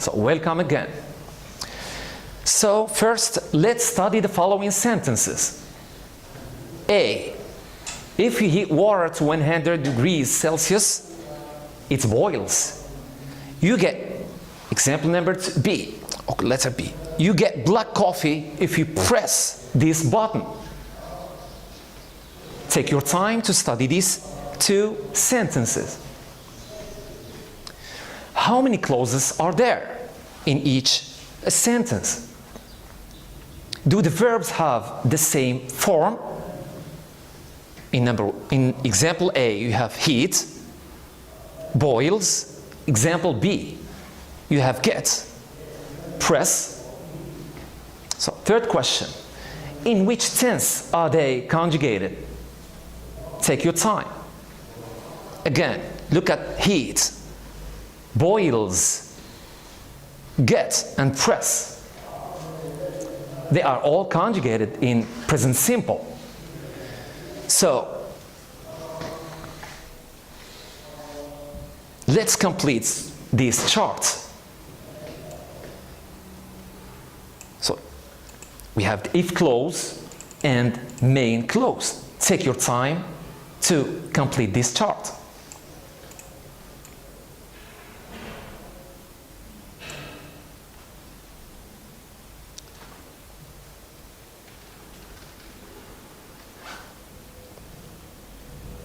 So welcome again. So first, let's study the following sentences. A. If you heat water to 100 degrees Celsius, it boils. You get, example number two, B, okay, letter B. You get black coffee if you press this button. Take your time to study these two sentences. How many clauses are there in each sentence? Do the verbs have the same form? In example A, you have heat, boils. Example B, you have get, press. So third question, in which tense are they conjugated? Take your time. Again, look at heat, boils, get, and press. They are all conjugated in present simple. So, let's complete this chart. So, we have the if clause and main clause. Take your time to complete this chart.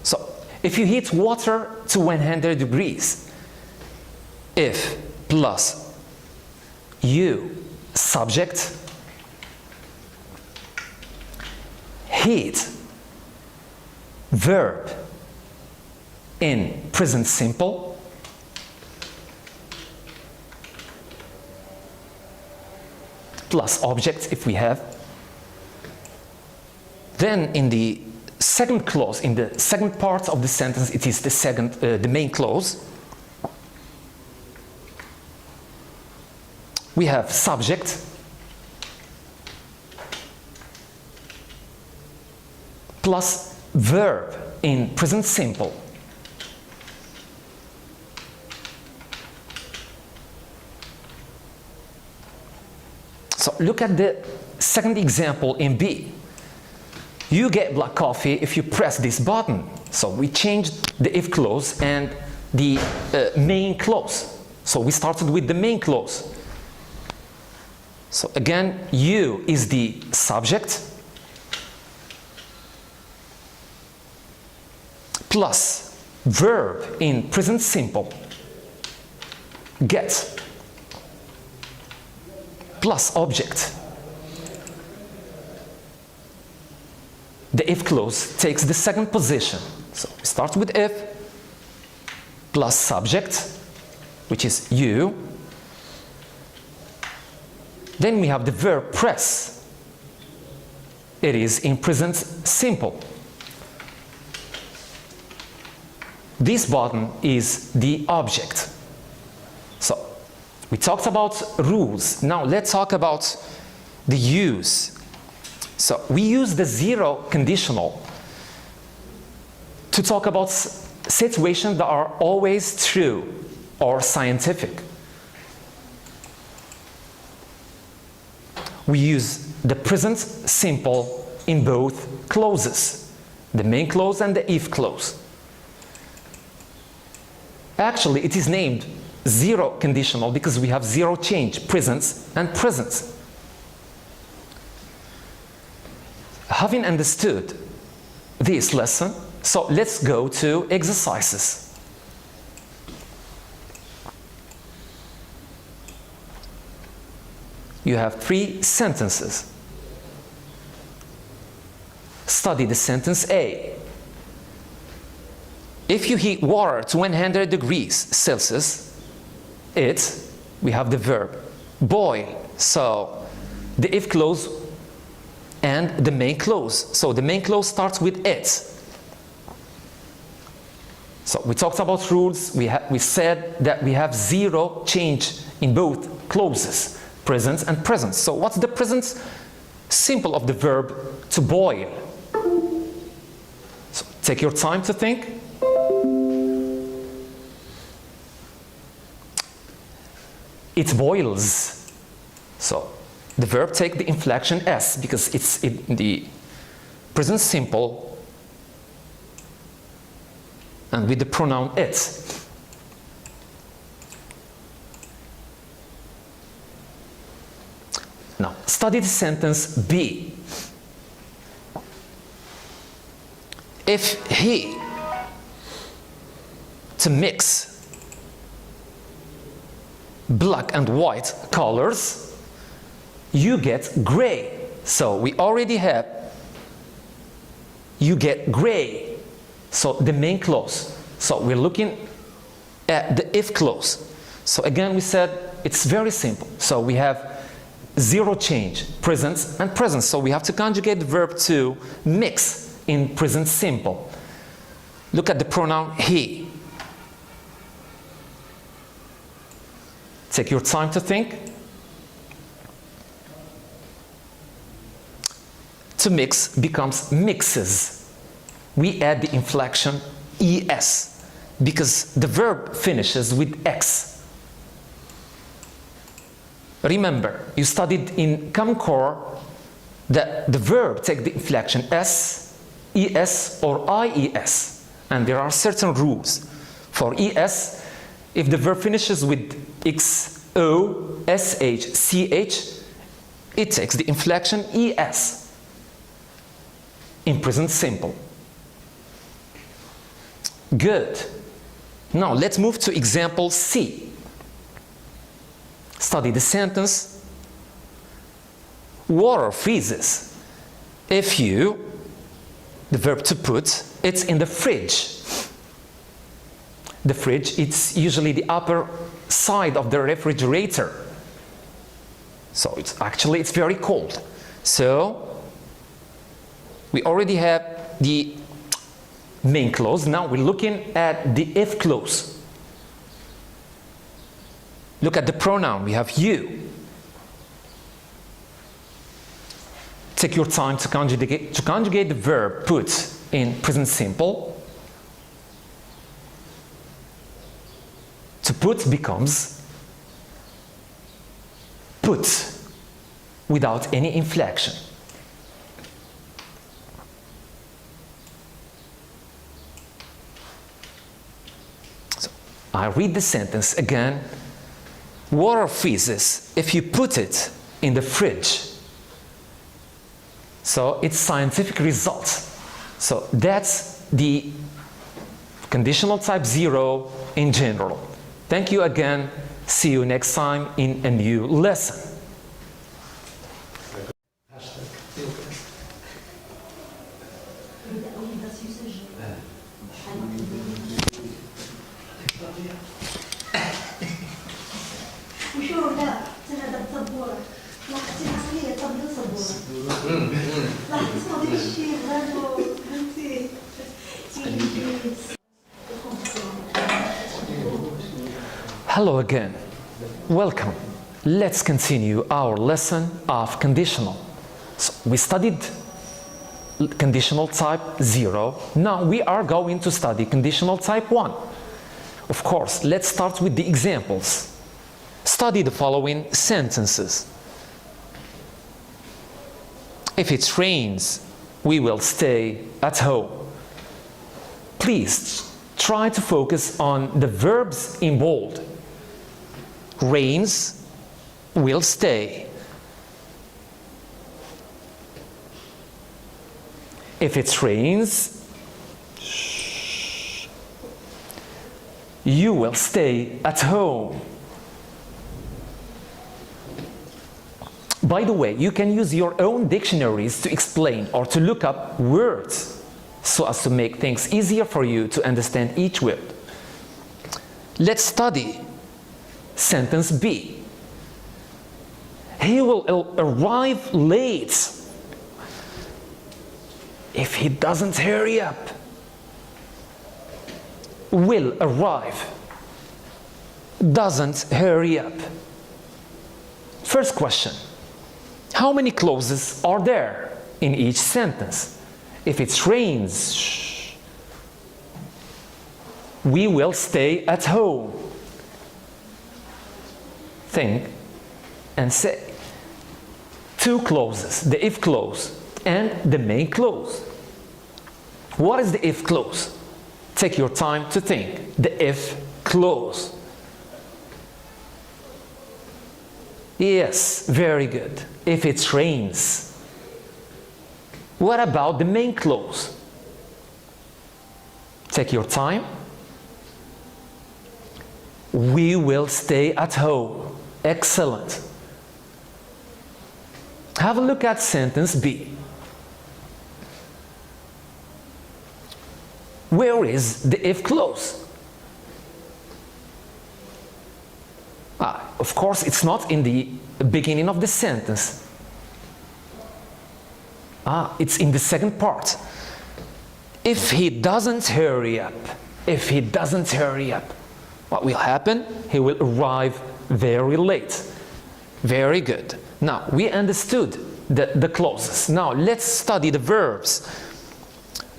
So, if you heat water to 100 degrees, if plus you, subject, heat, verb in present simple, plus object if we have, then in the second clause, in the second part of the sentence, it is the main clause. We have subject plus verb in present simple. So look at the second example in B. You get black coffee if you press this button. So we changed the if clause and the main clause. So we started with the main clause. So again, you is the subject plus verb in present simple, get, plus object. The if clause takes the second position. So we start with if plus subject, which is you. Then we have the verb press. It is in present simple. This button is the object. So we talked about rules. Now let's talk about the use. So we use the zero conditional to talk about situations that are always true or scientific. We use the present simple in both clauses, the main clause and the if clause. Actually, it is named zero conditional because we have zero change, present and present. Having understood this lesson, so let's go to exercises. You have 3 sentences. Study the sentence A. If you heat water to 100 degrees Celsius, we have the verb boil. So the if clause and the main clause. So the main clause starts with it. So we talked about rules. We said that we have zero change in both clauses, present and present. So what's the present simple of the verb to boil? So take your time to think. it boils. So the verb take the inflection S because it's in the present simple and with the pronoun it. Now, study the sentence B. If he to mix black and white colors, you get gray. So we already have you get gray. So the main clause. So we're looking at the if clause. So again, we said it's very simple. So we have zero change, present and present. So we have to conjugate the verb to mix in present simple. Look at the pronoun he. Take your time to think. To mix becomes mixes. We add the inflection es because the verb finishes with x. Remember, you studied in Comcore that the verb take the inflection s, es, or ies, and there are certain rules. For es, if the verb finishes with x, o, sh, ch, it takes the inflection es in present simple. Good. Now let's move to example C. Study the sentence. Water freezes if you, the verb to put, it's in the fridge. The fridge, it's usually the upper side of the refrigerator. So it's very cold. So we already have the main clause. Now we're looking at the if clause. Look at the pronoun. We have you. Take your time to conjugate the verb put in present simple. To put becomes put without any inflection. So I read the sentence again. Water freezes if you put it in the fridge. So it's scientific results. So that's the conditional type 0 in general. Thank you again. See you next time in a new lesson. Hello again. Welcome. Let's continue our lesson of conditional. So we studied conditional type 0. Now we are going to study conditional type 1. Of course, let's start with the examples. Study the following sentences. If it rains, we will stay at home. Please try to focus on the verbs in bold. Rains, will stay. If it rains, you will stay at home. By the way, you can use your own dictionaries to explain or to look up words so as to make things easier for you to understand each word. Let's study sentence B. He will arrive late if he doesn't hurry up. Will arrive. Doesn't hurry up. First question. How many clauses are there in each sentence? If it rains, we will stay at home. think and say. Two clauses, the if clause and the main clause. What is the if clause? Take your time to think. The if clause. Yes, very good. If it rains. What about the main clause? Take your time. We will stay at home. Excellent. Have a look at sentence B. Where is the if clause? Of course, it's not in the beginning of the sentence. It's in the second part. If he doesn't hurry up, what will happen? He will arrive very late. Very good. Now, we understood the clauses. Now, let's study the verbs.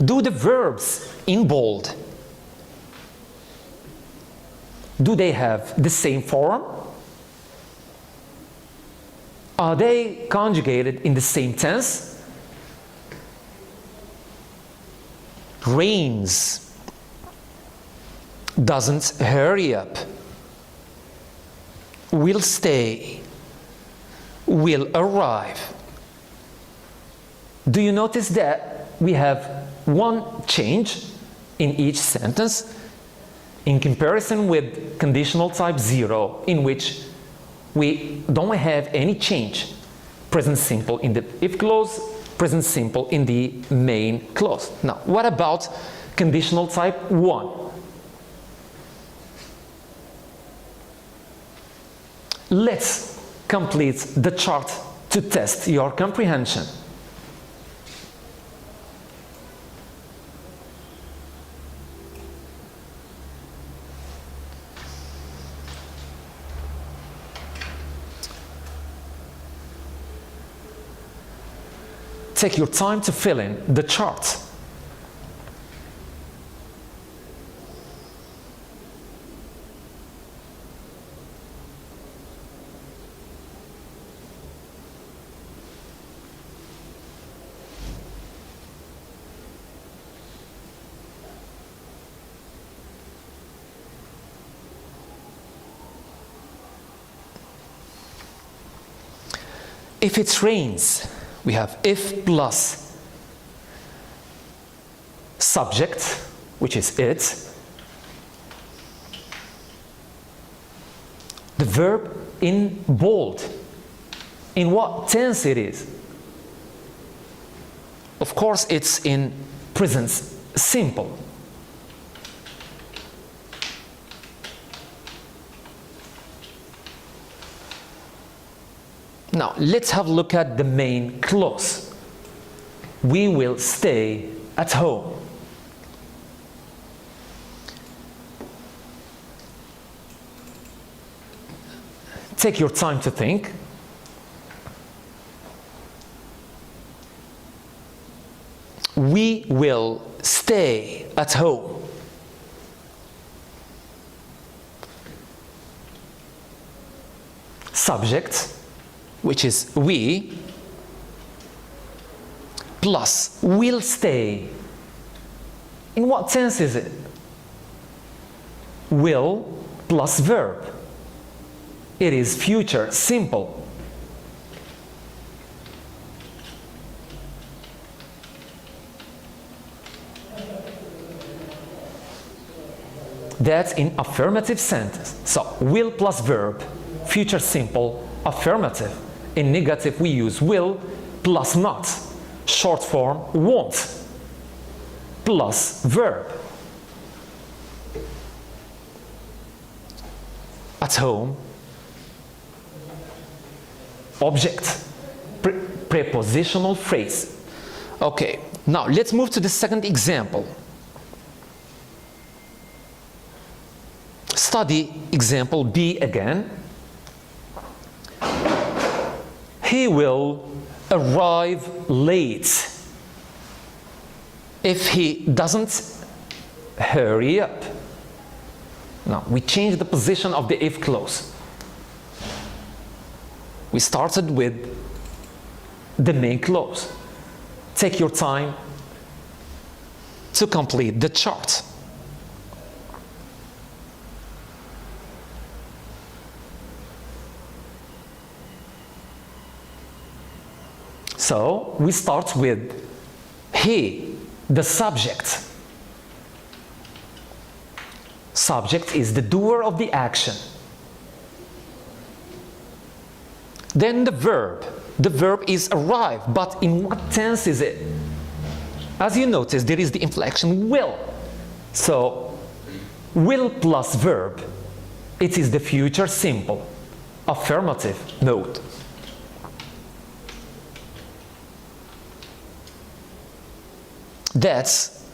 Do the verbs in bold, do they have the same form? Are they conjugated in the same tense? Rains, doesn't hurry up, will stay, will arrive. Do you notice that we have one change in each sentence in comparison with conditional type 0, in which we don't have any change? Present simple in the if clause, present simple in the main clause. Now, what about conditional type 1? Let's complete the chart to test your comprehension. Take your time to fill in the chart. If it rains, we have if plus subject, which is it. The verb in bold. In what tense it is? Of course, it's in present simple. Now, let's have a look at the main clause. We will stay at home. Take your time to think. We will stay at home. Subject, which is we, plus will stay. In what tense is it? Will plus verb. It is future simple. That's in affirmative sentence. So, will plus verb, future simple, affirmative. In negative, we use will plus not. Short form, won't, plus verb. At home, object, prepositional phrase. Okay, now let's move to the second example. Study example B again. He will arrive late if he doesn't hurry up. Now, we change the position of the if clause. We started with the main clause. Take your time to complete the chart. So we start with he, the subject. Subject is the doer of the action. Then the verb. The verb is arrive, but in what tense is it? As you notice, there is the inflection will. So, will plus verb, it is the future simple, affirmative mode. That's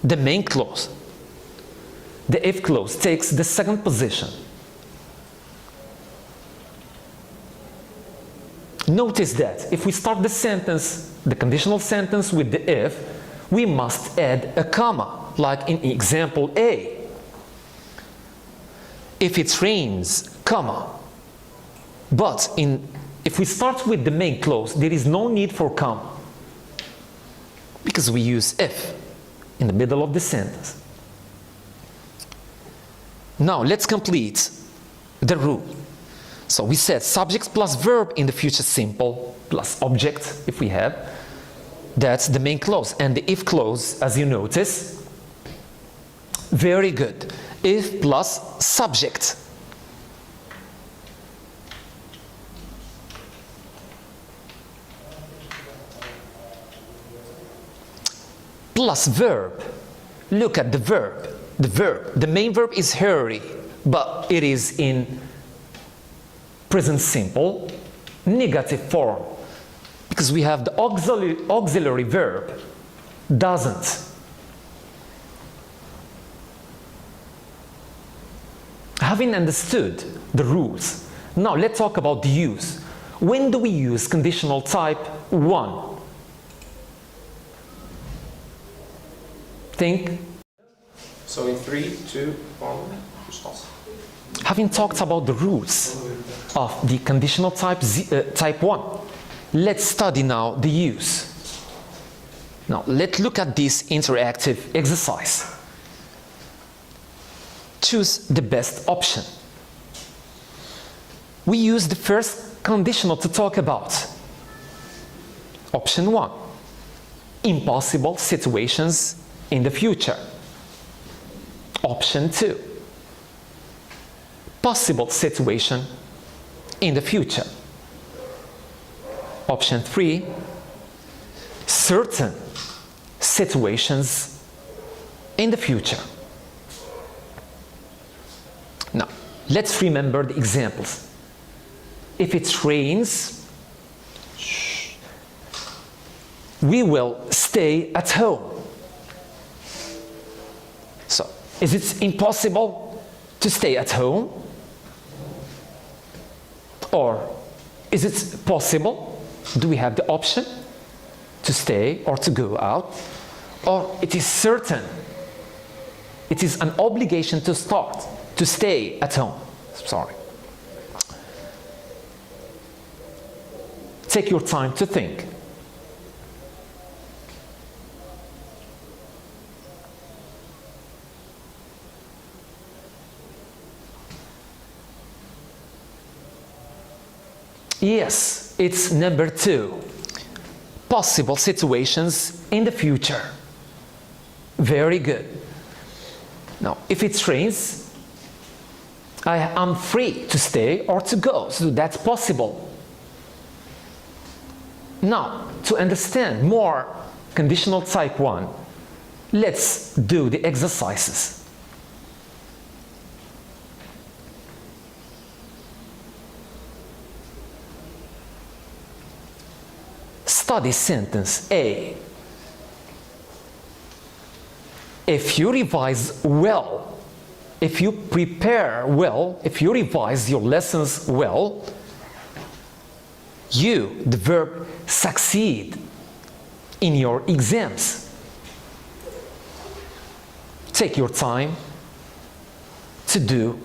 the main clause. The if clause takes the second position. Notice that if we start the sentence, the conditional sentence with the if, we must add a comma, like in example A. If it rains, comma. But if we start with the main clause, there is no need for comma, because we use if in the middle of the sentence. Now let's complete the rule. So we said subject plus verb in the future simple plus object if we have. That's the main clause. And the if clause, as you notice, very good. If plus subject. Plus verb. Look at the verb. The verb. The main verb is hurry, but it is in present simple, negative form, because we have the auxiliary verb, doesn't. Having understood the rules, now let's talk about the use. When do we use conditional type 1? Think. So in 3, 2, 1, stop. Having talked about the rules of the conditional type 1, let's study now the use. Now let's look at this interactive exercise. Choose the best option. We use the first conditional to talk about. Option 1, impossible situations in the future. Option 2, possible situation in the future. Option 3, certain situations in the future. Now, let's remember the examples. If it rains, we will stay at home. So, is it impossible to stay at home? Or is it possible? Do we have the option to stay or to go out? Or it is certain, it is an obligation to stay at home. Sorry. Take your time to think. Yes, it's number 2. Possible situations in the future. Very good. Now, if it rains, I am free to stay or to go, so that's possible. Now, to understand more conditional type 1, let's do the exercises. Study sentence A. If you revise well, if you prepare well, if you revise your lessons well, you, the verb, succeed in your exams. Take your time to do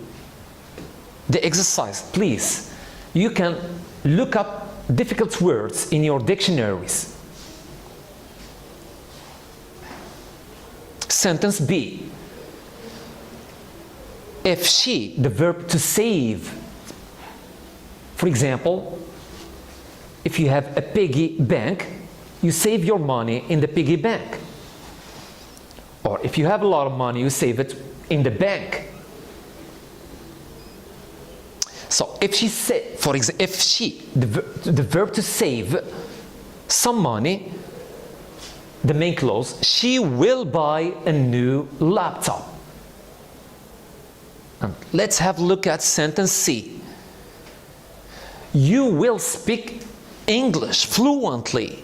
the exercise. Please you can look up difficult words in your dictionaries. Sentence B. If she, the verb to save. For example, if you have a piggy bank, you save your money in the piggy bank. Or if you have a lot of money, you save it in the bank. So if she say, for example, if she, the verb to save some money, the main clause, she will buy a new laptop. And let's have a look at sentence C. You will speak English fluently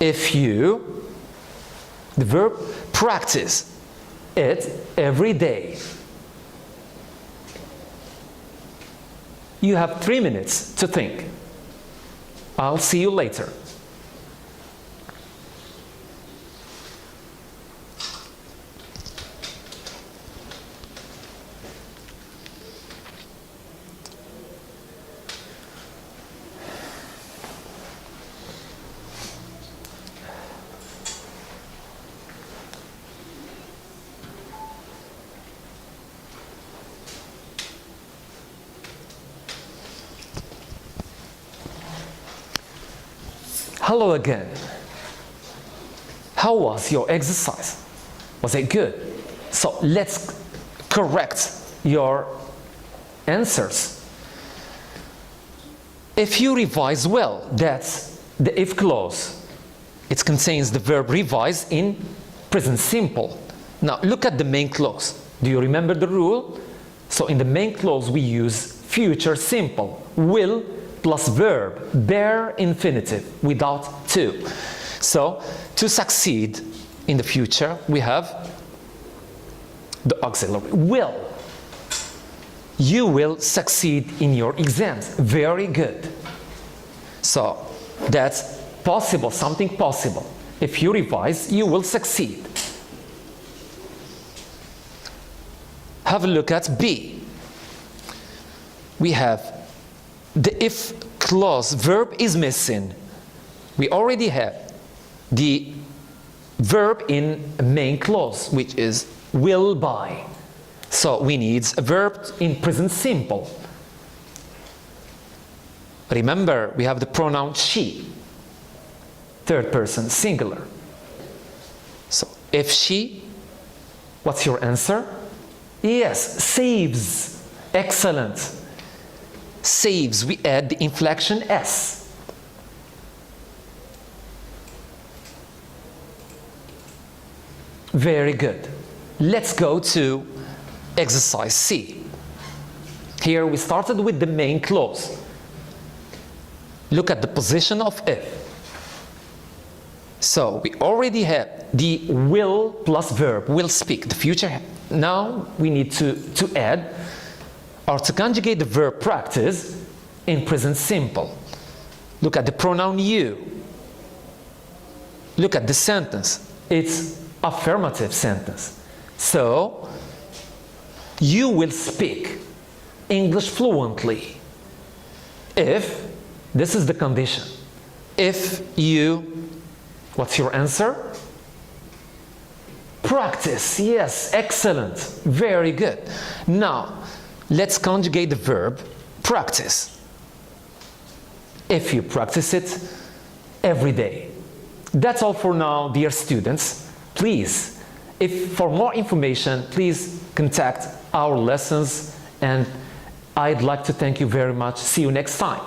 if you, the verb, practice it every day. You have 3 minutes to think. I'll see you later. Hello again. How was your exercise? Was it good? So let's correct your answers. If you revise well, that's the if clause. It contains the verb revise in present simple. Now look at the main clause. Do you remember the rule? So in the main clause we use future simple, will plus verb, bare infinitive, without to. So, to succeed in the future, we have the auxiliary, will. You will succeed in your exams. Very good. So, that's possible, something possible. If you revise, you will succeed. Have a look at B. We have the if clause, verb is missing. We already have the verb in main clause, which is will buy. So we need a verb in present simple. Remember, we have the pronoun she, third person singular. So if she, what's your answer? Yes, saves. Excellent. Saves, we add the inflection S. Very good. Let's go to exercise C. Here we started with the main clause. Look at the position of if. So we already have the will plus verb, will speak, the future. Now we need to add or to conjugate the verb practice in present simple. Look at the pronoun you. Look at the sentence. It's affirmative sentence. So, you will speak English fluently if, this is the condition, if you, what's your answer? Practice. Yes, excellent. Very good. Now, let's conjugate the verb practice. If you practice it every day. That's all for now, dear students. Please, if for more information, please contact our lessons, and I'd like to thank you very much. See you next time.